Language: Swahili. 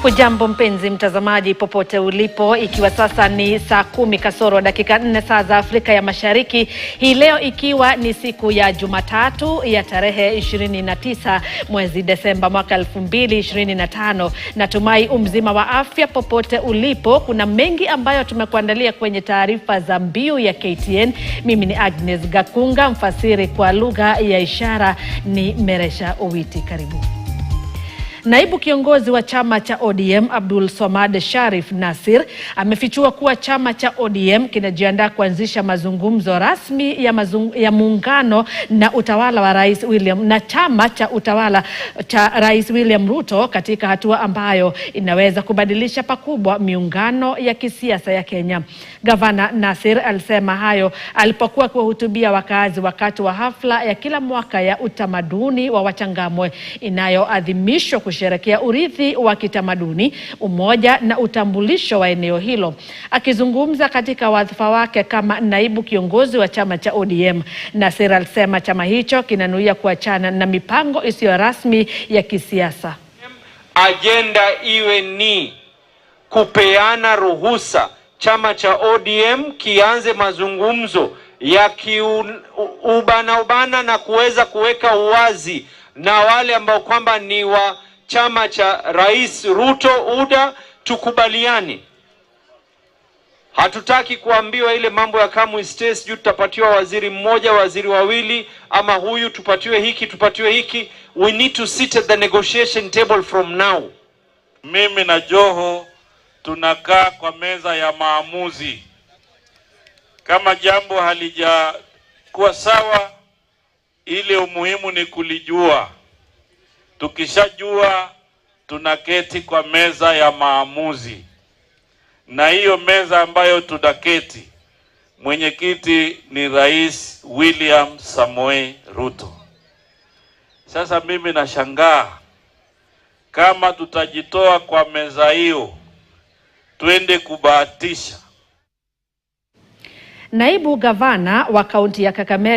Hujambo mpenzi mtazamaji popote ulipo, ikiwa sasa ni saa 10 kasoro dakika 4 saa za Afrika ya Mashariki. Hii leo ikiwa ni siku ya Jumatatu ya tarehe 29 mwezi Desemba mwaka 2025. Natumai umzima wa afya popote ulipo. Kuna mengi ambayo tumekuandalia kwenye taarifa za mbiu ya KTN. Mimi ni Agnes Gakunga, mfasiri kwa lugha ya ishara ni Meresha Owiti. Karibu. Naibu kiongozi wa chama cha ODM Abdul Swamad Sharif Nasir amefichua kuwa chama cha ODM kinajiandaa kuanzisha mazungumzo rasmi ya muungano na utawala wa Rais William na chama cha utawala cha Rais William Ruto, katika hatua ambayo inaweza kubadilisha pakubwa miungano ya kisiasa ya Kenya. Gavana Nasir alisema hayo alipokuwa kuwahutubia wakazi wakati wa hafla ya kila mwaka ya utamaduni wa Wachangamwe inayoadhimishwa kusherehekea urithi wa kitamaduni, umoja na utambulisho wa eneo hilo. Akizungumza katika wadhifa wake kama naibu kiongozi wa chama cha ODM, Nasir alisema chama hicho kinanuia kuachana na mipango isiyo rasmi ya kisiasa. Agenda iwe ni kupeana ruhusa chama cha ODM kianze mazungumzo ya ubana na kuweza kuweka uwazi na wale ambao kwamba ni wa chama cha Rais Ruto UDA, tukubaliani. Hatutaki kuambiwa ile mambo ya Kamu State sijui tutapatiwa waziri mmoja, waziri wawili, ama huyu tupatiwe hiki, tupatiwe hiki. We need to sit at the negotiation table from now. Mimi na Joho tunakaa kwa meza ya maamuzi. Kama jambo halijakuwa sawa, ile umuhimu ni kulijua. Tukishajua tunaketi kwa meza ya maamuzi, na hiyo meza ambayo tunaketi, mwenyekiti ni Rais William Samoei Ruto. Sasa mimi nashangaa kama tutajitoa kwa meza hiyo twende kubahatisha. Naibu gavana wa kaunti ya Kakamega